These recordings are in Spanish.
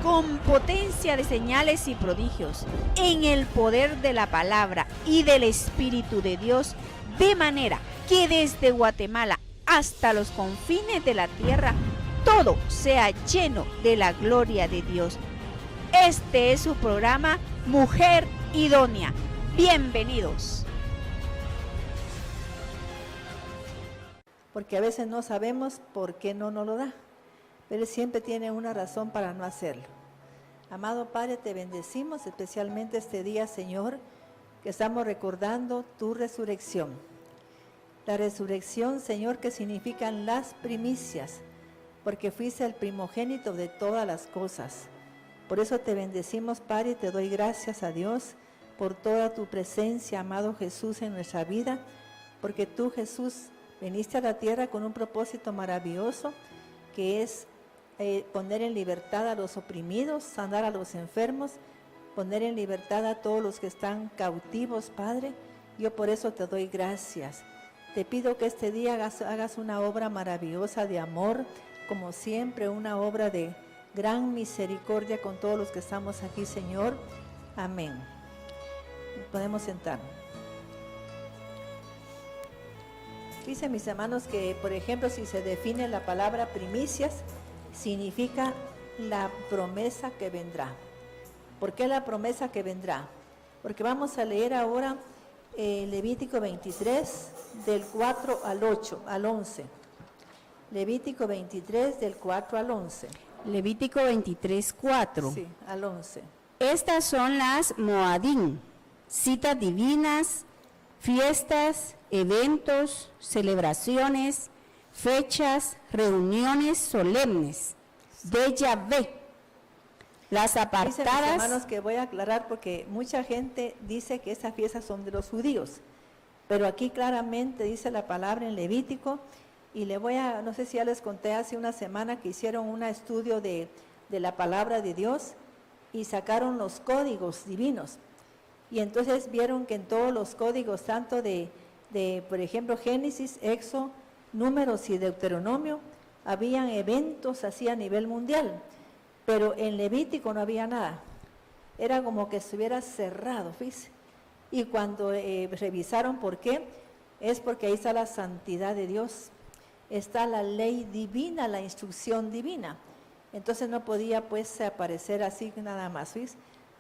con potencia de señales y prodigios, en el poder de la palabra y del Espíritu de Dios, de manera que desde Guatemala hasta los confines de la tierra, todo sea lleno de la gloria de Dios. Este es su programa Mujer Idónea. Bienvenidos. Porque a veces no sabemos por qué no nos lo da, pero Él siempre tiene una razón para no hacerlo. Amado Padre, te bendecimos especialmente este día, Señor, que estamos recordando tu resurrección. La resurrección, Señor, que significan las primicias, porque fuiste el primogénito de todas las cosas. Por eso te bendecimos, Padre, y te doy gracias a Dios por toda tu presencia, amado Jesús, en nuestra vida, porque tú, Jesús, viniste a la tierra con un propósito maravilloso, que es poner en libertad a los oprimidos, sanar a los enfermos, poner en libertad a todos los que están cautivos, Padre. Yo por eso te doy gracias. Te pido que este día hagas una obra maravillosa de amor, como siempre, una obra de gran misericordia con todos los que estamos aquí, Señor. Amén. Podemos sentarnos. Dice, mis hermanos, que por ejemplo, si se define la palabra primicias, significa la promesa que vendrá. ¿Por qué la promesa que vendrá? Porque vamos a leer ahora Levítico 23, del 4 al 11. Levítico 23, del 4 al 11. Levítico 23, 4. Sí, al 11. Estas son las Moadim, citas divinas, fiestas, eventos, celebraciones, fechas, reuniones solemnes de Yahvé. Las apartadas. Dicen mis hermanos que voy a aclarar porque mucha gente dice que esas fiestas son de los judíos, pero aquí claramente dice la palabra en Levítico, y no sé si ya les conté hace una semana que hicieron un estudio de la palabra de Dios y sacaron los códigos divinos, y entonces vieron que en todos los códigos, tanto de por ejemplo, Génesis, Éxodo, Números y Deuteronomio, habían eventos así a nivel mundial, pero en Levítico no había nada. Era como que estuviera cerrado, fíjese. Y cuando revisaron por qué, es porque ahí está la santidad de Dios, está la ley divina, la instrucción divina. Entonces no podía pues aparecer así nada más, fíjese.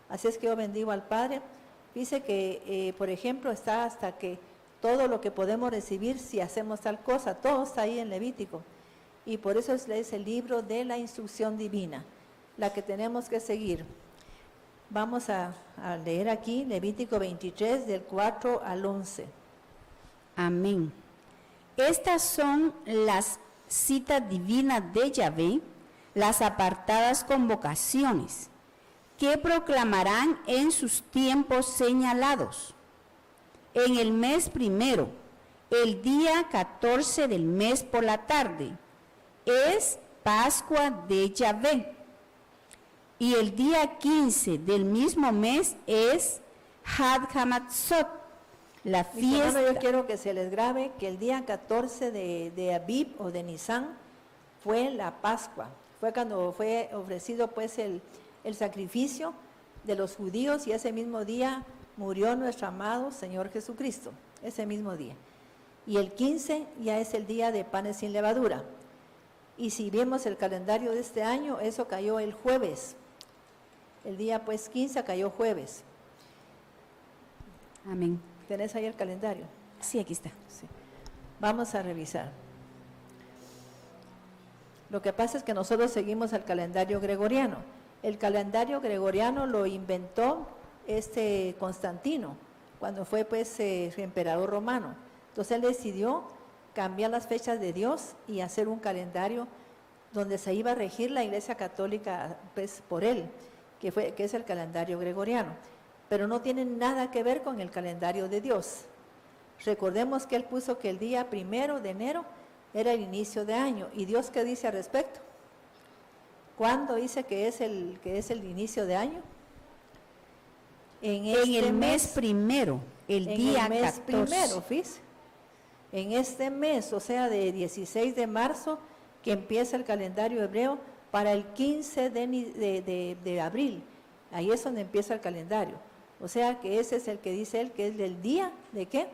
Así es que yo bendigo al Padre. Dice que, por ejemplo, está hasta que todo lo que podemos recibir si hacemos tal cosa, todo está ahí en Levítico. Y por eso es el libro de la instrucción divina, la que tenemos que seguir. Vamos a leer aquí Levítico 23, del 4 al 11. Amén. Estas son las citas divinas de Yahvé, las apartadas convocaciones, que proclamarán en sus tiempos señalados. En el mes primero, el día 14 del mes por la tarde, es Pascua de Yahvé. Y el día 15 del mismo mes es Had Hamatzot, la fiesta. Yo quiero que se les grabe que el día 14 de Abib o de Nisan fue la Pascua. Fue cuando fue ofrecido pues el sacrificio de los judíos, y ese mismo día murió nuestro amado Señor Jesucristo, ese mismo día. Y el 15 ya es el día de panes sin levadura. Y si vemos el calendario de este año, eso cayó el jueves. El día pues 15 cayó jueves. Amén. ¿Tenés ahí el calendario? Sí, aquí está. Sí. Vamos a revisar. Lo que pasa es que nosotros seguimos el calendario gregoriano. El calendario gregoriano lo inventó Constantino, cuando fue pues emperador romano. Entonces él decidió cambiar las fechas de Dios y hacer un calendario donde se iba a regir la Iglesia Católica pues por él, que es el calendario gregoriano, pero no tiene nada que ver con el calendario de Dios. Recordemos que él puso que el día 1 de enero era el inicio de año, y Dios, ¿qué dice al respecto? ¿Cuándo dice que es el inicio de año? En el mes primero, el día 14. Primero, fíjese. En este mes, o sea, de 16 de marzo, que empieza el calendario hebreo, para el 15 de abril. Ahí es donde empieza el calendario. O sea que ese es el que dice él, que es el día ¿de qué?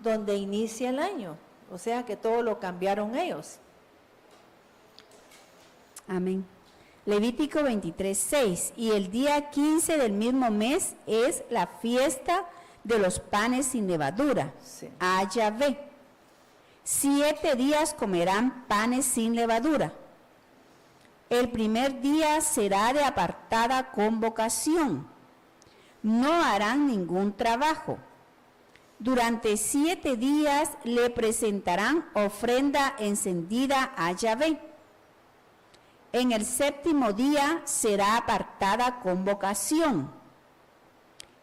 Donde inicia el año. O sea que todo lo cambiaron ellos. Amén. Levítico 23:6. Y el día 15 del mismo mes es la fiesta de los panes sin levadura, Sí. a Yahvé. 7 días comerán panes sin levadura. El primer día será de apartada convocación. No harán ningún trabajo. Durante 7 días le presentarán ofrenda encendida a Yahvé. En el 7º día será apartada convocación.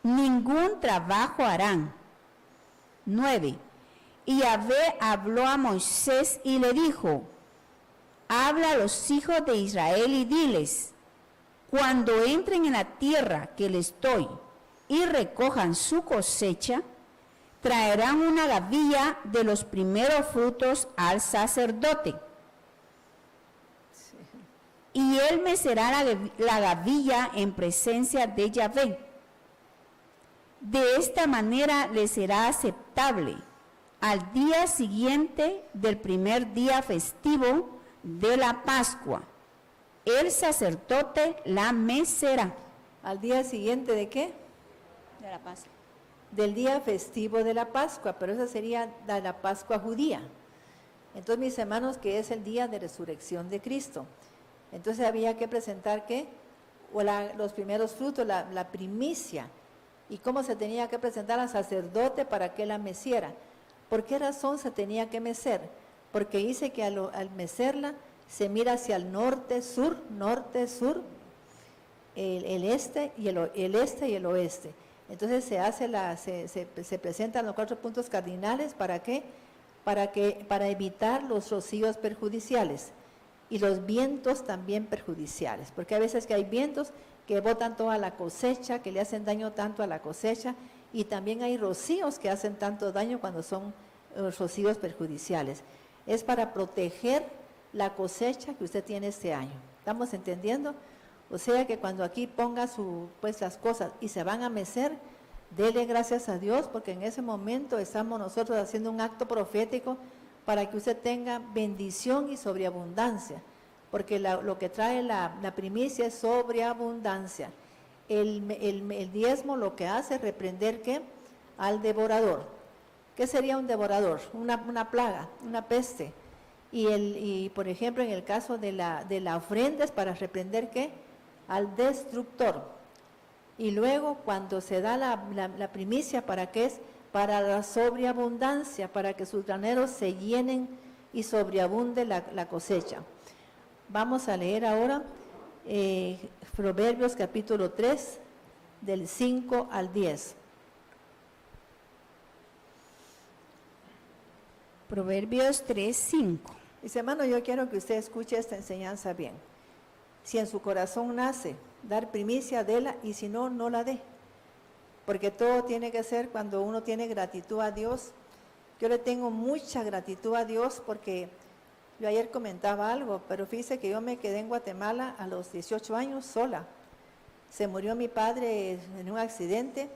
Ningún trabajo harán. 9. Y Yahvé habló a Moisés y le dijo: habla a los hijos de Israel y diles: cuando entren en la tierra que les doy y recojan su cosecha, traerán una gavilla de los primeros frutos al sacerdote. Y él mecerá la gavilla en presencia de Yahvé. De esta manera le será aceptable al día siguiente del primer día festivo de la Pascua. El sacerdote la mecerá. ¿Al día siguiente de qué? De la Pascua. Del día festivo de la Pascua, pero esa sería la Pascua judía. Entonces, mis hermanos, que es el día de resurrección de Cristo. Entonces había que presentar ¿qué? Los primeros frutos, la primicia. ¿Y cómo se tenía que presentar al sacerdote para que la meciera? ¿Por qué razón se tenía que mecer? Porque dice que al mecerla se mira hacia el norte, sur, el este y el oeste. Entonces se presentan los 4 puntos cardinales. ¿Para qué? Para evitar los rocíos perjudiciales y los vientos también perjudiciales, porque a veces que hay vientos que botan toda la cosecha, que le hacen daño tanto a la cosecha, y también hay rocíos que hacen tanto daño cuando son rocíos perjudiciales. Es para proteger la cosecha que usted tiene este año. ¿Estamos entendiendo? O sea que cuando aquí ponga las cosas y se van a mecer, dele gracias a Dios, porque en ese momento estamos nosotros haciendo un acto profético para que usted tenga bendición y sobreabundancia, porque lo que trae la primicia es sobreabundancia. El diezmo lo que hace es reprender ¿qué? Al devorador. ¿Qué sería un devorador? Una plaga, una peste. Y por ejemplo, en el caso de la ofrenda es para reprender ¿qué? Al destructor. Y luego cuando se da la primicia, ¿para qué es? Para la sobreabundancia, para que sus graneros se llenen y sobreabunde la cosecha. Vamos a leer ahora Proverbios capítulo 3, del 5 al 10. Proverbios 3, 5. Dice, hermano, yo quiero que usted escuche esta enseñanza bien. Si en su corazón nace dar primicia, déla, y si no, no la dé. Porque todo tiene que ser cuando uno tiene gratitud a Dios. Yo le tengo mucha gratitud a Dios porque yo ayer comentaba algo, pero fíjese que yo me quedé en Guatemala a los 18 años sola. Se murió mi padre en un accidente.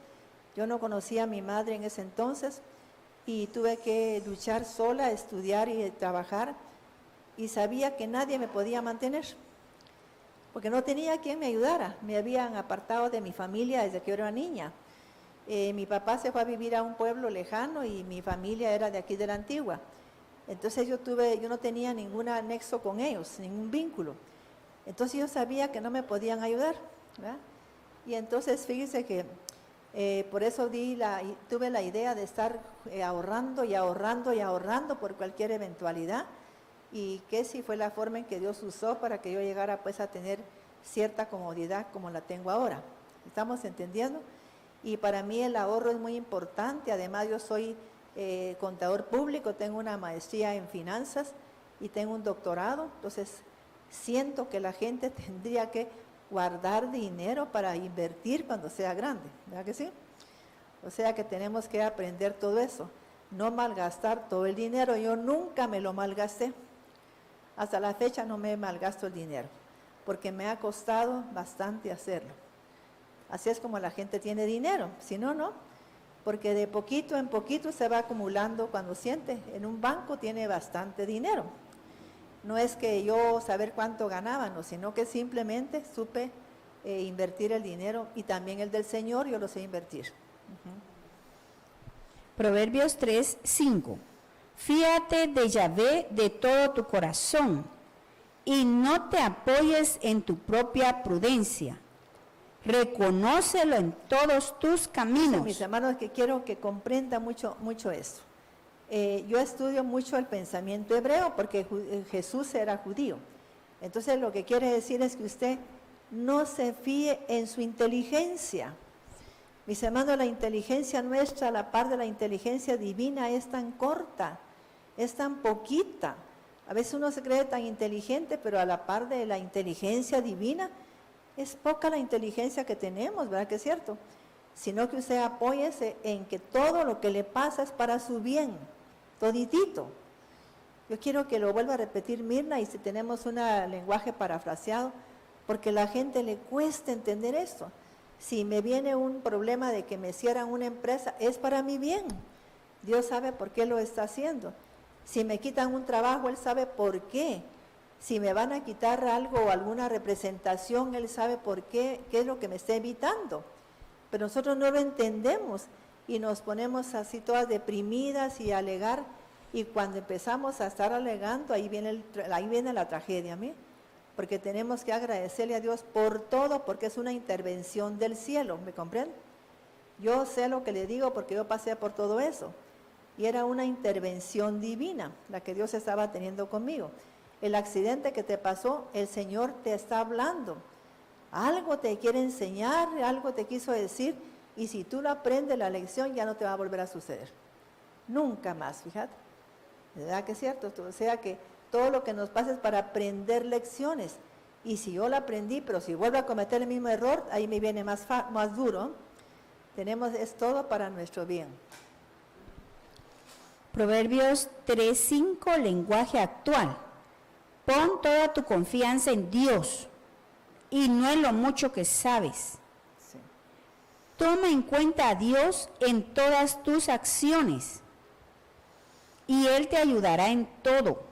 Yo no conocía a mi madre en ese entonces y tuve que luchar sola, estudiar y trabajar, y sabía que nadie me podía mantener porque no tenía quien me ayudara. Me habían apartado de mi familia desde que yo era niña. Mi papá se fue a vivir a un pueblo lejano y mi familia era de aquí de la Antigua. Entonces yo no tenía ningún anexo con ellos, ningún vínculo. Entonces yo sabía que no me podían ayudar, ¿verdad? Y entonces fíjese que por eso tuve la idea de estar ahorrando y ahorrando y ahorrando por cualquier eventualidad, y que sí fue la forma en que Dios usó para que yo llegara pues a tener cierta comodidad como la tengo ahora. ¿Estamos entendiendo? Y para mí el ahorro es muy importante. Además yo soy contador público, tengo una maestría en finanzas y tengo un doctorado. Entonces siento que la gente tendría que guardar dinero para invertir cuando sea grande, ¿verdad que sí? O sea que tenemos que aprender todo eso, no malgastar todo el dinero. Yo nunca me lo malgasté. hasta la fecha no me malgasto el dinero, porque me ha costado bastante hacerlo. Así es como la gente tiene dinero, si no, no, porque de poquito en poquito se va acumulando cuando siente. En un banco tiene bastante dinero. No es que yo saber cuánto ganaba, no, sino que simplemente supe invertir el dinero, y también el del Señor yo lo sé invertir. Proverbios 3:5. Fíate de Yahvé de todo tu corazón y no te apoyes en tu propia prudencia. Reconócelo en todos tus caminos. Mis hermanos, que quiero que comprenda mucho esto. Yo estudio mucho el pensamiento hebreo porque Jesús era judío. Entonces lo que quiere decir es que usted no se fíe en su inteligencia. Mis hermanos, la inteligencia nuestra, a la par de la inteligencia divina, es tan corta, es tan poquita. A veces uno se cree tan inteligente, pero a la par de la inteligencia divina, es poca la inteligencia que tenemos, ¿verdad que es cierto? Sino que usted apóyese en que todo lo que le pasa es para su bien, toditito. Yo quiero que lo vuelva a repetir Mirna, y si tenemos un lenguaje parafraseado, porque a la gente le cuesta entender esto. Si me viene un problema de que me cierran una empresa, es para mi bien. Dios sabe por qué lo está haciendo. Si me quitan un trabajo, Él sabe por qué. Si me van a quitar algo o alguna representación, Él sabe por qué, qué es lo que me está evitando. Pero nosotros no lo entendemos y nos ponemos así todas deprimidas y a alegar. Y cuando empezamos a estar alegando, ahí viene la tragedia, ¿mí? Porque tenemos que agradecerle a Dios por todo, porque es una intervención del cielo, ¿me comprende? Yo sé lo que le digo porque yo pasé por todo eso, y era una intervención divina la que Dios estaba teniendo conmigo. El accidente que te pasó, el Señor te está hablando, algo te quiere enseñar, algo te quiso decir, y si tú lo aprendes la lección, ya no te va a volver a suceder, nunca más, fíjate, ¿verdad que es cierto? O sea que todo lo que nos pasa es para aprender lecciones. Y si yo la aprendí, pero si vuelvo a cometer el mismo error, ahí me viene más duro. Es todo para nuestro bien. Proverbios 3:5, lenguaje actual. Pon toda tu confianza en Dios y no en lo mucho que sabes. Sí. Toma en cuenta a Dios en todas tus acciones y Él te ayudará en todo.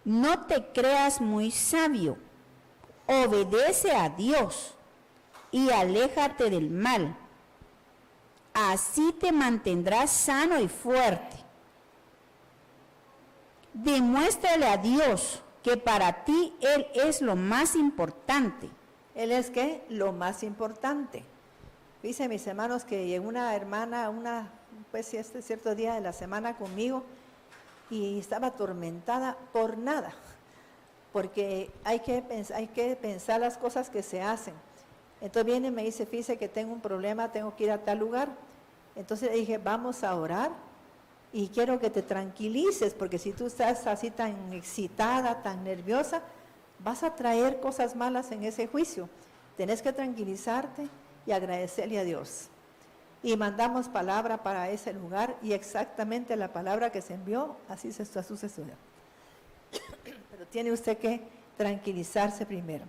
No te creas muy sabio, obedece a Dios y aléjate del mal. Así te mantendrás sano y fuerte. Demuéstrale a Dios que para ti Él es lo más importante. ¿Él es qué? Lo más importante. Dice, mis hermanos, que llegó una hermana, cierto día de la semana conmigo, y estaba atormentada por nada, porque hay que pensar las cosas que se hacen. Entonces viene y me dice, fíjese que tengo un problema, tengo que ir a tal lugar. Entonces le dije, vamos a orar y quiero que te tranquilices, porque si tú estás así tan excitada, tan nerviosa, vas a traer cosas malas en ese juicio. Tenés que tranquilizarte y agradecerle a Dios. Y mandamos palabra para ese lugar, y exactamente la palabra que se envió, así se sucedió. Pero tiene usted que tranquilizarse primero,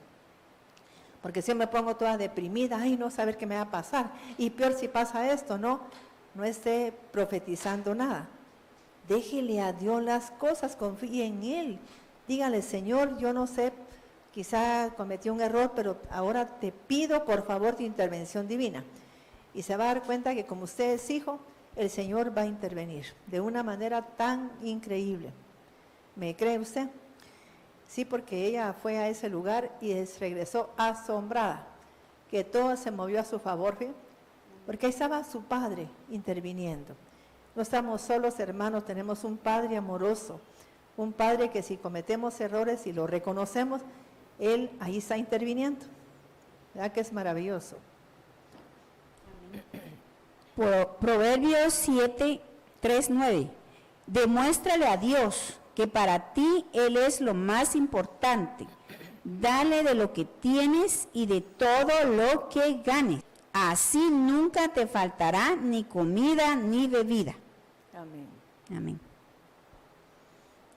porque si me pongo toda deprimida, ay, no saber qué me va a pasar, y peor si pasa esto, no esté profetizando nada. Déjele a Dios las cosas, confíe en Él, dígale, Señor, yo no sé, quizá cometí un error, pero ahora te pido por favor tu intervención divina. Y se va a dar cuenta que como usted es hijo, el Señor va a intervenir de una manera tan increíble. ¿Me cree usted? Sí, porque ella fue a ese lugar y regresó asombrada, que todo se movió a su favor, ¿sí? Porque ahí estaba su Padre interviniendo. No estamos solos, hermanos, tenemos un Padre amoroso, un Padre que si cometemos errores y lo reconocemos, Él ahí está interviniendo. ¿Verdad que es maravilloso? Proverbios 7:3-9. Demuéstrale a Dios que para ti Él es lo más importante. Dale de lo que tienes y de todo lo que ganes. Así nunca te faltará ni comida ni bebida. Amén. Amén.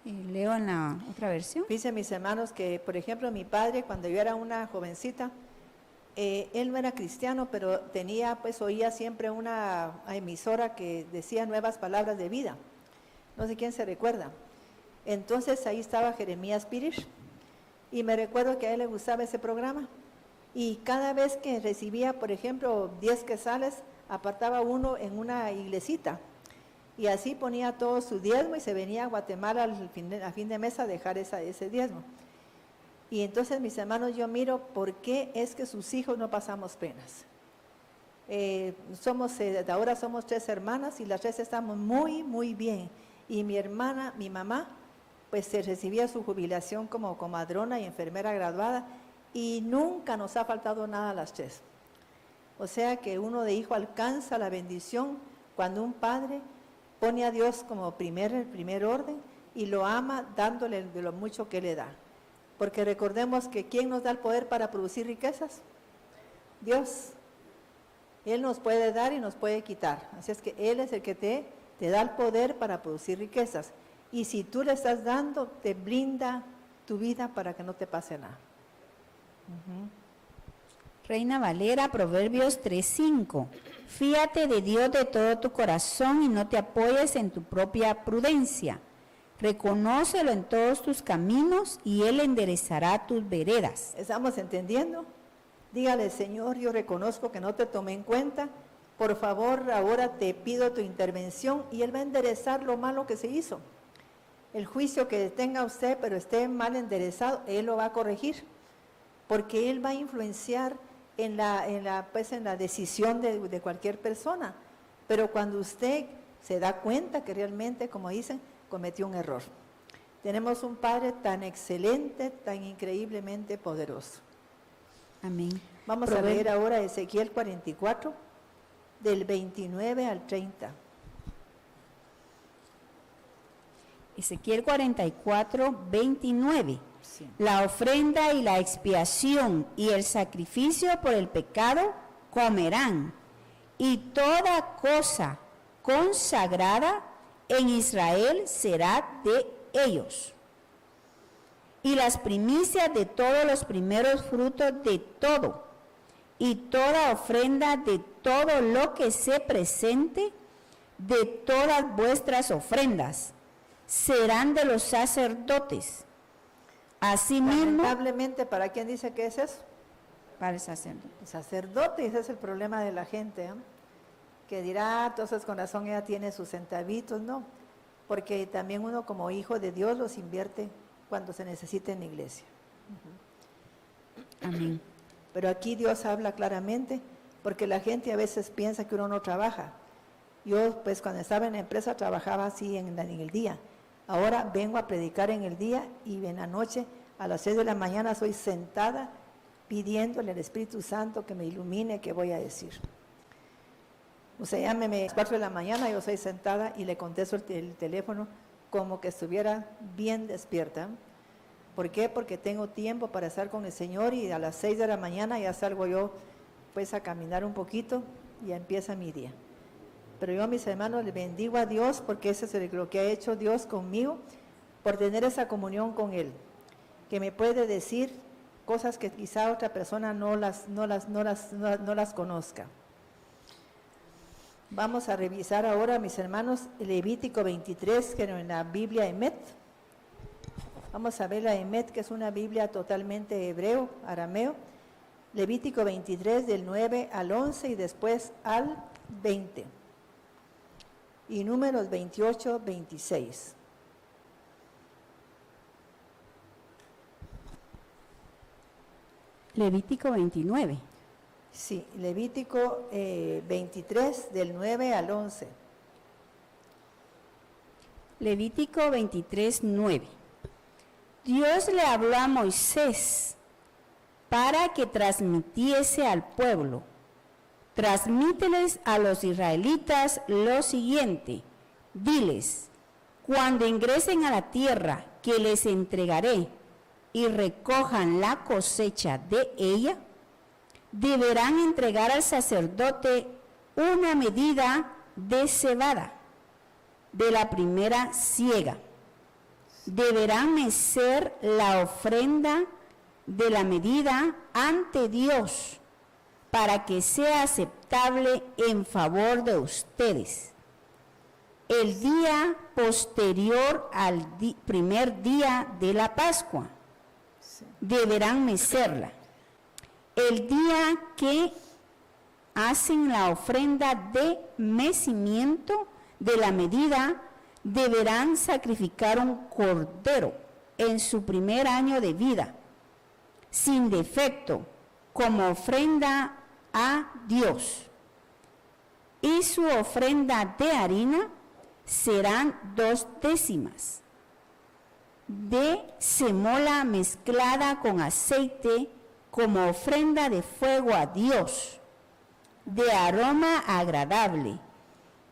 Leo en la otra versión. Dice mis hermanos que, por ejemplo, mi padre, cuando yo era una jovencita, él no era cristiano, pero oía siempre una emisora que decía nuevas palabras de vida. No sé quién se recuerda. Entonces ahí estaba Jeremías Pirish, y me recuerdo que a él le gustaba ese programa. Y cada vez que recibía, por ejemplo, 10 quetzales, apartaba uno en una iglesita. Y así ponía todo su diezmo y se venía a Guatemala a fin de mes a dejar ese diezmo. Y entonces, mis hermanos, yo miro por qué es que sus hijos no pasamos penas. Ahora somos 3 hermanas y las 3 estamos muy, muy bien. Y mi mamá, pues se recibía su jubilación como comadrona y enfermera graduada y nunca nos ha faltado nada a las 3. O sea que uno de hijo alcanza la bendición cuando un padre pone a Dios como el primer orden y lo ama dándole de lo mucho que le da. Porque recordemos que ¿quién nos da el poder para producir riquezas? Dios. Él nos puede dar y nos puede quitar. Así es que Él es el que te da el poder para producir riquezas. Y si tú le estás dando, te blinda tu vida para que no te pase nada. Reina Valera, Proverbios 3:5. Fíate de Dios de todo tu corazón y no te apoyes en tu propia prudencia. Reconócelo en todos tus caminos y Él enderezará tus veredas. ¿Estamos entendiendo? Dígale, Señor, yo reconozco que no te tomé en cuenta. Por favor, ahora te pido tu intervención y Él va a enderezar lo malo que se hizo. El juicio que tenga usted, pero esté mal enderezado, Él lo va a corregir. Porque Él va a influenciar en la decisión de cualquier persona. Pero cuando usted se da cuenta que realmente, como dicen, cometió un error. Tenemos un Padre tan excelente, tan increíblemente poderoso. Amén. Vamos a leer ahora Ezequiel 44, del 29 al 30. Ezequiel 44, 29. Sí. La ofrenda y la expiación y el sacrificio por el pecado comerán, y toda cosa consagrada en Israel será de ellos. Y las primicias de todos los primeros frutos de todo, y toda ofrenda de todo lo que se presente, de todas vuestras ofrendas, serán de los sacerdotes. Asimismo, Lamentablemente, ¿para quién dice que es eso? para el sacerdote. El sacerdote, ese es el problema de la gente, que dirá, entonces con razón ella tiene sus centavitos, no, porque también uno como hijo de Dios los invierte cuando se necesita en la iglesia. Amén. Pero aquí Dios habla claramente, porque la gente a veces piensa que uno no trabaja. Yo, pues cuando estaba en la empresa trabajaba así en el día. Ahora vengo a predicar en el día y en la noche a las 6 de la mañana soy sentada pidiéndole al Espíritu Santo que me ilumine qué voy a decir. O sea, llámeme a las 4 de la mañana, yo soy sentada y le contesto el teléfono como que estuviera bien despierta. ¿Por qué? Porque tengo tiempo para estar con el Señor y a las 6 de la mañana ya salgo yo pues a caminar un poquito y ya empieza mi día. Pero yo a mis hermanos les bendigo a Dios porque eso es lo que ha hecho Dios conmigo, por tener esa comunión con Él, que me puede decir cosas que quizá otra persona no las conozca. Vamos a revisar ahora, mis hermanos, Levítico 23, que en la Biblia Emet. Vamos a ver la Emet, que es una Biblia totalmente hebreo, arameo. Levítico 23, del 9 al 11 y después al 20. Y números 28, 26. Levítico 29. Sí, Levítico 23, del 9 al 11. Levítico 23, 9. Dios le habló a Moisés para que transmitiese al pueblo. Transmíteles a los israelitas lo siguiente. Diles, cuando ingresen a la tierra que les entregaré y recojan la cosecha de ella, deberán entregar al sacerdote una medida de cebada de la primera siega, deberán mecer la ofrenda de la medida ante Dios para que sea aceptable en favor de ustedes. El día posterior al primer día de la Pascua deberán mecerla. El día que hacen la ofrenda de mecimiento de la medida, deberán sacrificar un cordero en su primer año de vida, sin defecto, como ofrenda a Dios. Y su ofrenda de harina serán 2 décimas de semola mezclada con aceite como ofrenda de fuego a Dios, de aroma agradable.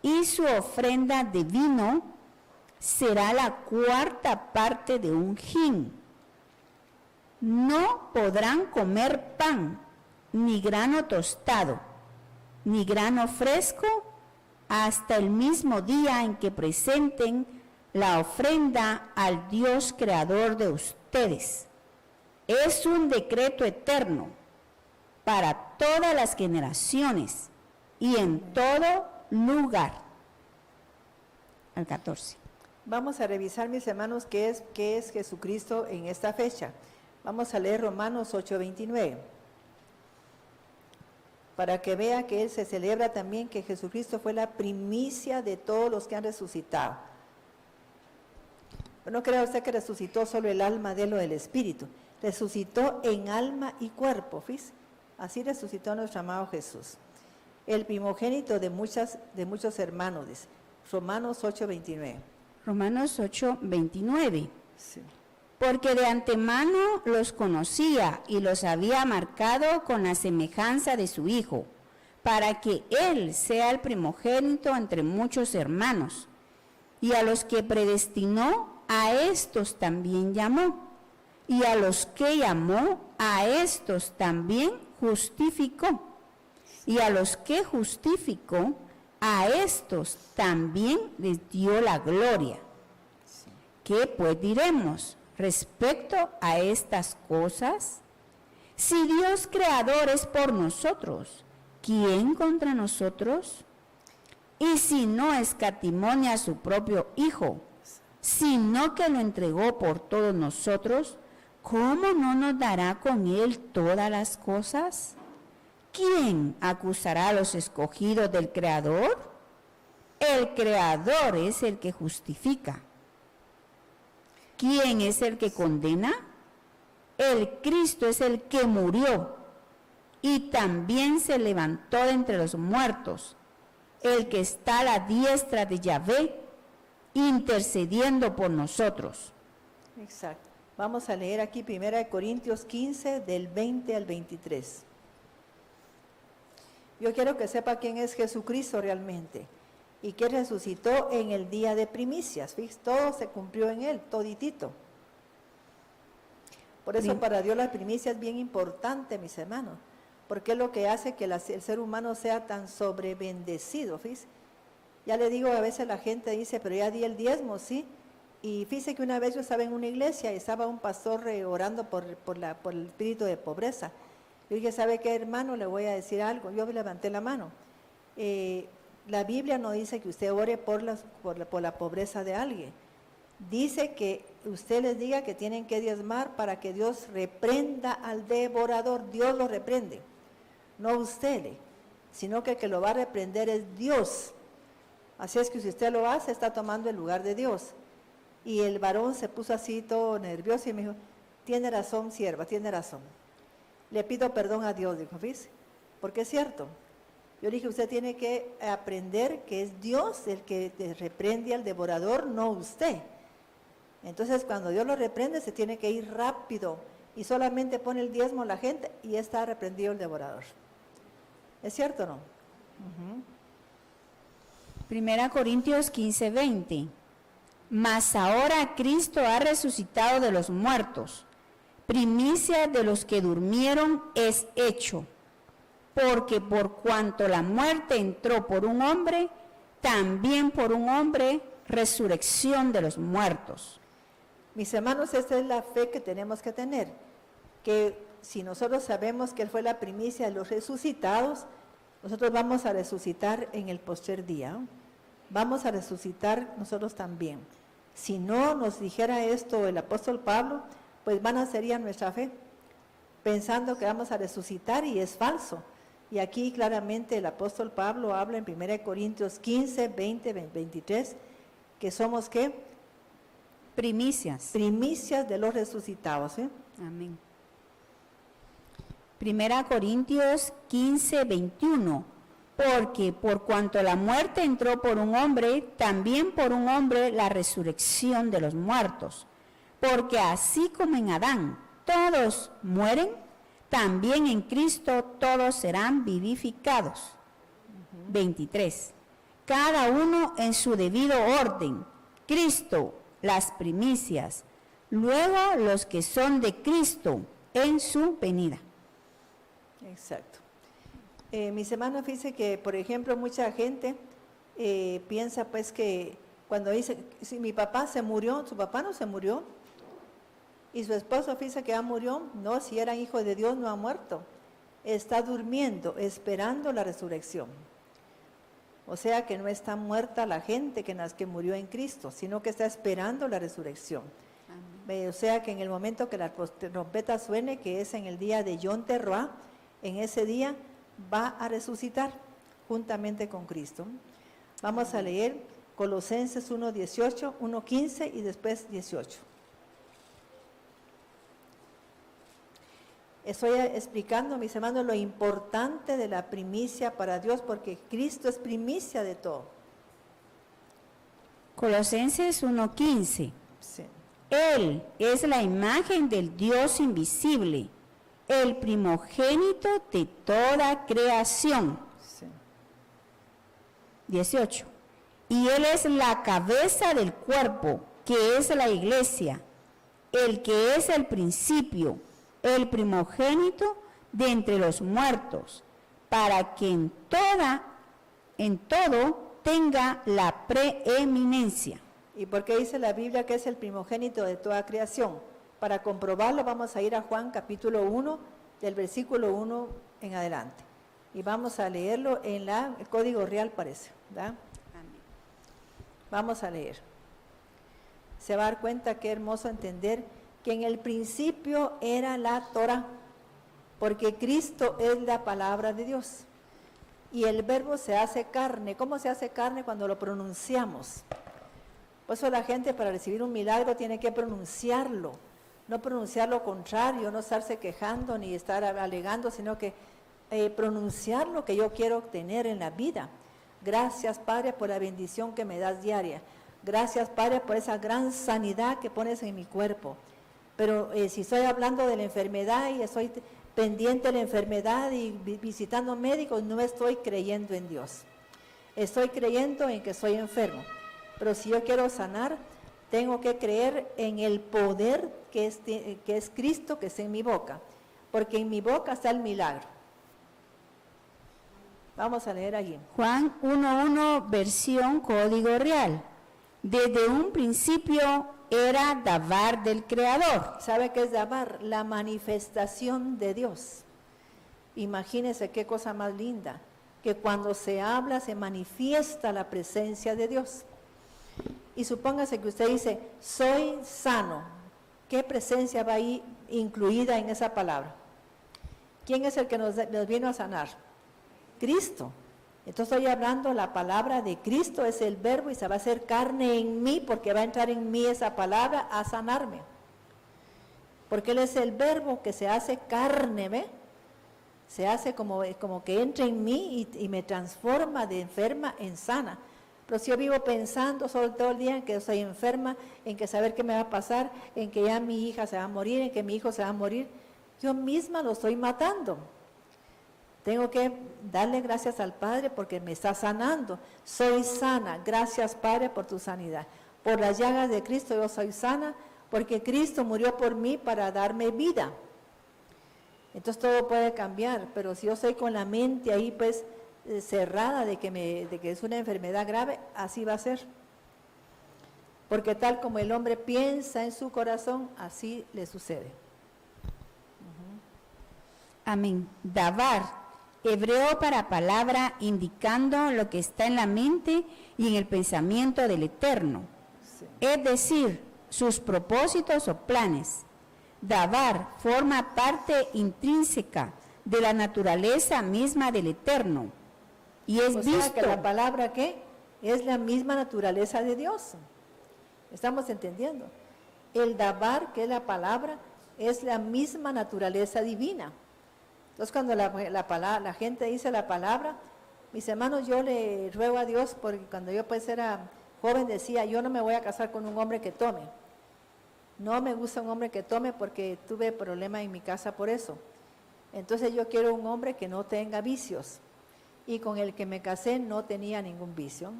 Y su ofrenda de vino será la 4ª parte de un hin. No podrán comer pan, ni grano tostado, ni grano fresco, hasta el mismo día en que presenten la ofrenda al Dios creador de ustedes. Es un decreto eterno para todas las generaciones y en todo lugar. Al 14. Vamos a revisar, mis hermanos, qué es Jesucristo en esta fecha. Vamos a leer Romanos 8:29. Para que vea que Él se celebra también que Jesucristo fue la primicia de todos los que han resucitado. Pero no crea usted que resucitó solo el alma de él o el espíritu. Resucitó en alma y cuerpo, ¿fis? Así resucitó nuestro amado Jesús. El primogénito de muchos hermanos, dice. Romanos 8:29. Romanos 8:29. Sí. Porque de antemano los conocía y los había marcado con la semejanza de su Hijo, para que Él sea el primogénito entre muchos hermanos. Y a los que predestinó, a estos también llamó. Y a los que llamó, a estos también justificó. Y a los que justificó, a estos también les dio la gloria. ¿Qué pues diremos respecto a estas cosas? Si Dios creador es por nosotros, ¿quién contra nosotros? Y si no escatimó a su propio Hijo, sino que lo entregó por todos nosotros, ¿cómo no nos dará con Él todas las cosas? ¿Quién acusará a los escogidos del Creador? El Creador es el que justifica. ¿Quién es el que condena? El Cristo es el que murió y también se levantó de entre los muertos, el que está a la diestra de Yahvé, intercediendo por nosotros. Exacto. Vamos a leer aquí 1 Corintios 15, del 20 al 23. Yo quiero que sepa quién es Jesucristo realmente y que resucitó en el día de primicias. Fíjense, todo se cumplió en Él, toditito. Por eso para Dios la primicia es bien importante, mis hermanos, porque es lo que hace que el ser humano sea tan sobrebendecido. Fíjense, ya le digo, a veces la gente dice, pero ya di el diezmo, ¿sí? Y fíjese que una vez yo estaba en una iglesia y estaba un pastor orando por el espíritu de pobreza. Yo dije, ¿sabe qué, hermano? Le voy a decir algo. Yo levanté la mano. La Biblia no dice que usted ore por la pobreza de alguien. Dice que usted les diga que tienen que diezmar para que Dios reprenda al devorador. Dios lo reprende, no usted, sino que el que lo va a reprender es Dios. Así es que si usted lo hace, está tomando el lugar de Dios. Y el varón se puso así todo nervioso y me dijo, tiene razón, sierva, tiene razón. Le pido perdón a Dios, dijo, ¿ves? Porque es cierto. Yo dije, usted tiene que aprender que es Dios el que reprende al devorador, no usted. Entonces, cuando Dios lo reprende, se tiene que ir rápido y solamente pone el diezmo a la gente y está reprendido el devorador. ¿Es cierto o no? 1 Corintios 15:20. Mas ahora Cristo ha resucitado de los muertos, primicia de los que durmieron es hecho, porque por cuanto la muerte entró por un hombre, también por un hombre resurrección de los muertos. Mis hermanos, esta es la fe que tenemos que tener, que si nosotros sabemos que Él fue la primicia de los resucitados, nosotros vamos a resucitar en el postrer día, ¿no? Vamos a resucitar nosotros también. Si no nos dijera esto el apóstol Pablo, pues vana sería nuestra fe, pensando que vamos a resucitar, y es falso. Y aquí claramente el apóstol Pablo habla en 1 Corintios 15, 20, 23, que somos ¿qué? Primicias. Primicias de los resucitados, ¿eh? Amén. 1 Corintios 15, 21. Porque por cuanto la muerte entró por un hombre, también por un hombre la resurrección de los muertos. Porque así como en Adán todos mueren, también en Cristo todos serán vivificados. 23. Cada uno en su debido orden. Cristo, las primicias. Luego los que son de Cristo en su venida. Exacto. Mis hermanos, fíjense que, por ejemplo, mucha gente piensa pues que cuando dice, si mi papá se murió, su papá no se murió, y su esposo fíjense que ya murió, no, si eran hijos de Dios no ha muerto, está durmiendo, esperando la resurrección. O sea que no está muerta la gente que murió en Cristo, sino que está esperando la resurrección. O sea que en el momento que la trompeta suene, que es en el día de Yom Teruah, en ese día va a resucitar juntamente con Cristo. Vamos a leer Colosenses 1:18, 1:15 y después 18. Estoy explicando, mis hermanos, lo importante de la primicia para Dios, porque Cristo es primicia de todo. Colosenses 1:15. Sí. Él es la imagen del Dios invisible, el primogénito de toda creación. Sí. 18. Y Él es la cabeza del cuerpo, que es la iglesia, el que es el principio, el primogénito de entre los muertos, para que en todo tenga la preeminencia. ¿Y por qué dice la Biblia que es el primogénito de toda creación? Para comprobarlo vamos a ir a Juan capítulo 1, del versículo 1 en adelante. Y vamos a leerlo en el Código Real, parece, ¿verdad? Vamos a leer. Se va a dar cuenta qué hermoso entender que en el principio era la Torah, porque Cristo es la palabra de Dios. Y el verbo se hace carne. ¿Cómo se hace carne? Cuando lo pronunciamos. Por eso la gente para recibir un milagro tiene que pronunciarlo. No pronunciar lo contrario, no estarse quejando ni estar alegando, sino que pronunciar lo que yo quiero obtener en la vida. Gracias, Padre, por la bendición que me das diaria. Gracias, Padre, por esa gran sanidad que pones en mi cuerpo. Pero si estoy hablando de la enfermedad y estoy pendiente de la enfermedad y visitando médicos, no estoy creyendo en Dios. Estoy creyendo en que soy enfermo. Pero si yo quiero sanar, tengo que creer en el poder que es Cristo, que es en mi boca. Porque en mi boca está el milagro. Vamos a leer allí. Juan 1:1, versión Código Real. Desde un principio era Dabar del Creador. ¿Sabe qué es Dabar? La manifestación de Dios. Imagínese qué cosa más linda, que cuando se habla se manifiesta la presencia de Dios. Y supóngase que usted dice, soy sano. ¿Qué presencia va ahí incluida en esa palabra? ¿Quién es el que nos vino a sanar? Cristo. Entonces estoy hablando, la palabra de Cristo es el verbo y se va a hacer carne en mí porque va a entrar en mí esa palabra a sanarme. Porque Él es el verbo que se hace carne, ¿ve? Se hace como que entra en mí y me transforma de enferma en sana. Pero si yo vivo pensando sobre todo el día en que soy enferma, en que saber qué me va a pasar, en que ya mi hija se va a morir, en que mi hijo se va a morir, yo misma lo estoy matando. Tengo que darle gracias al Padre porque me está sanando. Soy sana. Gracias, Padre, por tu sanidad. Por las llagas de Cristo yo soy sana porque Cristo murió por mí para darme vida. Entonces todo puede cambiar, pero si yo estoy con la mente ahí pues cerrada de que es una enfermedad grave, así va a ser. porque tal como el hombre piensa en su corazón, así le sucede. Amén. Davar, hebreo para palabra, indicando lo que está en la mente y en el pensamiento del Eterno, Sí. es decir, sus propósitos o planes. Davar forma parte intrínseca de la naturaleza misma del Eterno y es O sea visto. que la palabra, ¿qué? Es la misma naturaleza de Dios. ¿Estamos entendiendo? El dabar, que es la palabra, es la misma naturaleza divina. Entonces, cuando la gente dice la palabra, mis hermanos, yo le ruego a Dios, porque cuando yo pues era joven decía, yo no me voy a casar con un hombre que tome. No me gusta un hombre que tome porque tuve problemas en mi casa por eso. Entonces yo quiero un hombre que no tenga vicios. Y con el que me casé no tenía ningún vicio,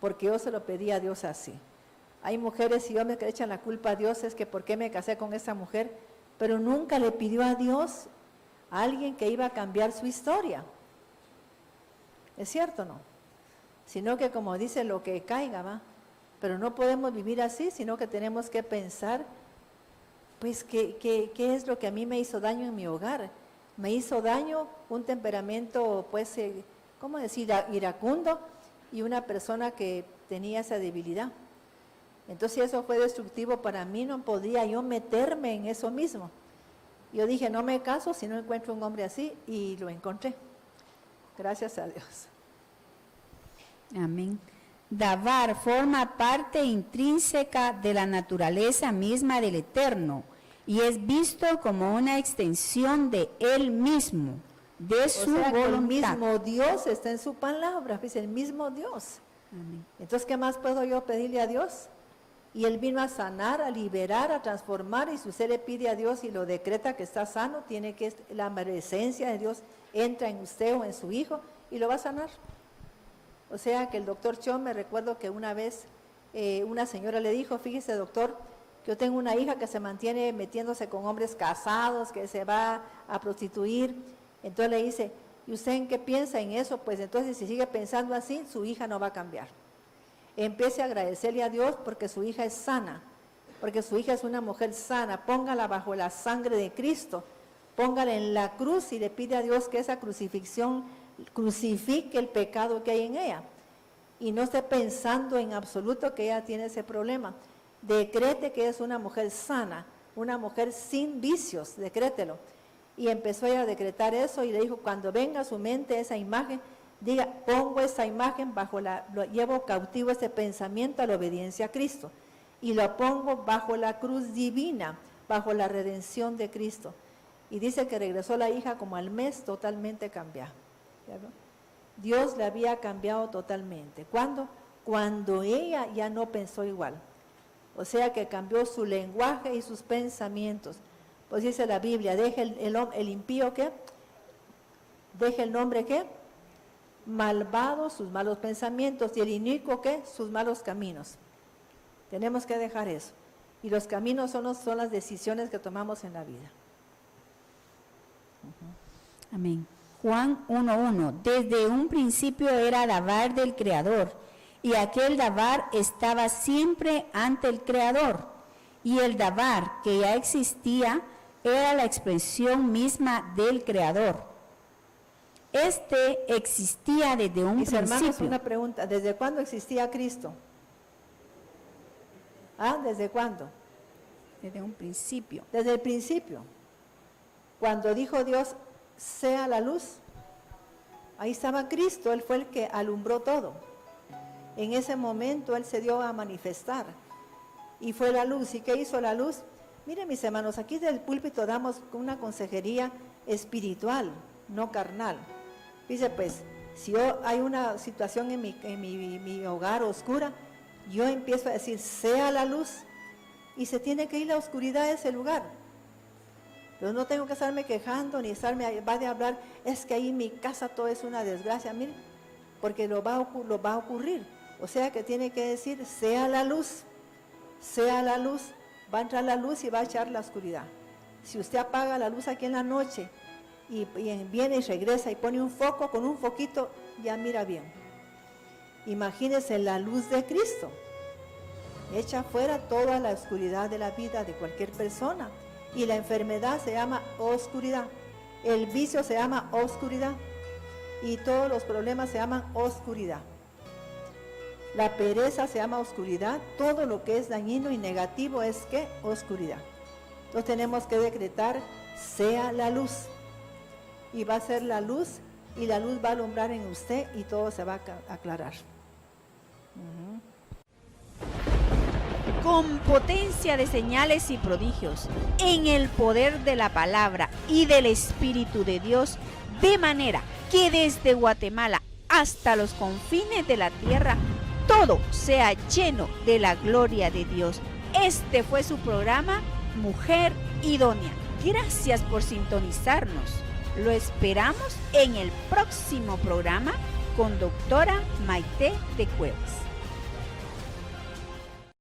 porque yo se lo pedí a Dios así. Hay mujeres y hombres que le echan la culpa a Dios, es que por qué me casé con esa mujer, pero nunca le pidió a Dios a alguien que iba a cambiar su historia. ¿Es cierto o no? Sino que como dice, lo que caiga, va. Pero no podemos vivir así, sino que tenemos que pensar, pues, ¿qué es lo que a mí me hizo daño en mi hogar? Me hizo daño un temperamento, pues, ¿cómo decir?, iracundo, y una persona que tenía esa debilidad. Entonces eso fue destructivo para mí, no podía yo meterme en eso mismo. Yo dije, no me caso si no encuentro un hombre así, y lo encontré. Gracias a Dios. Amén. Davar forma parte intrínseca de la naturaleza misma del Eterno y es visto como una extensión de Él mismo, de su O sea, que el voluntad. mismo Dios está en su palabra, dice el mismo Dios. Amén. Entonces, ¿qué más puedo yo pedirle a Dios? Y Él vino a sanar, a liberar, a transformar, y si usted le pide a Dios y lo decreta que está sano, tiene que, la presencia de Dios entra en usted o en su hijo y lo va a sanar. O sea que el doctor Chon, me recuerdo que una vez una señora le dijo, fíjese doctor, que yo tengo una hija que se mantiene metiéndose con hombres casados, que se va a prostituir. Entonces le dice, ¿y usted en qué piensa en eso? Pues entonces si sigue pensando así, su hija no va a cambiar. Empiece a agradecerle a Dios porque su hija es sana, porque su hija es una mujer sana. Póngala bajo la sangre de Cristo, póngala en la cruz y le pide a Dios que esa crucifixión crucifique el pecado que hay en ella. Y no esté pensando en absoluto que ella tiene ese problema. Decrete que es una mujer sana, una mujer sin vicios, decrételo. Y empezó ella a decretar eso y le dijo, cuando venga a su mente esa imagen, diga, pongo esa imagen llevo cautivo ese pensamiento a la obediencia a Cristo y lo pongo bajo la cruz divina, bajo la redención de Cristo. Y dice que regresó la hija como al mes totalmente cambiada. Dios le había cambiado totalmente. ¿Cuándo? Cuando ella ya no pensó igual. O sea que cambió su lenguaje y sus pensamientos. Pues dice la Biblia, deje el impío, ¿qué? Deje el nombre, ¿qué? Malvado, sus malos pensamientos, y el inicuo, ¿qué? Sus malos caminos. Tenemos que dejar eso. Y los caminos son las decisiones que tomamos en la vida. Amén. Juan 1:1, desde un principio era Dabar del Creador, y aquel Dabar estaba siempre ante el Creador, y el Dabar que ya existía era la expresión misma del Creador. Este existía desde un Mis hermanos, principio. una pregunta, ¿desde cuándo existía Cristo? ¿Ah? ¿Desde cuándo? Desde un principio. Desde el principio. Cuando dijo Dios, sea la luz, ahí estaba Cristo, Él fue el que alumbró todo. En ese momento Él se dio a manifestar y fue la luz. ¿Y qué hizo la luz? Miren mis hermanos, aquí del púlpito damos una consejería espiritual, no carnal. Dice pues, si hay una situación en mi hogar oscura, yo empiezo a decir, sea la luz, y se tiene que ir la oscuridad de ese lugar. Pero no tengo que estarme quejando ni va de hablar, es que ahí en mi casa todo es una desgracia, mire, porque lo va a ocurrir. O sea que tiene que decir, sea la luz, va a entrar la luz y va a echar la oscuridad. Si usted apaga la luz aquí en la noche y viene y regresa y pone un foco, con un foquito ya mira bien. Imagínese la luz de Cristo. echa fuera toda la oscuridad de la vida de cualquier persona. Y la enfermedad se llama oscuridad, el vicio se llama oscuridad y todos los problemas se llaman oscuridad. La pereza se llama oscuridad, todo lo que es dañino y negativo es ¿qué? Oscuridad. Entonces tenemos que decretar, sea la luz. Y va a ser la luz, y la luz va a alumbrar en usted y todo se va a aclarar. Con potencia de señales y prodigios, en el poder de la palabra y del Espíritu de Dios, de manera que desde Guatemala hasta los confines de la tierra, todo sea lleno de la gloria de Dios. Este fue su programa Mujer Idónea. Gracias por sintonizarnos. Lo esperamos en el próximo programa con doctora Maite de Cuevas.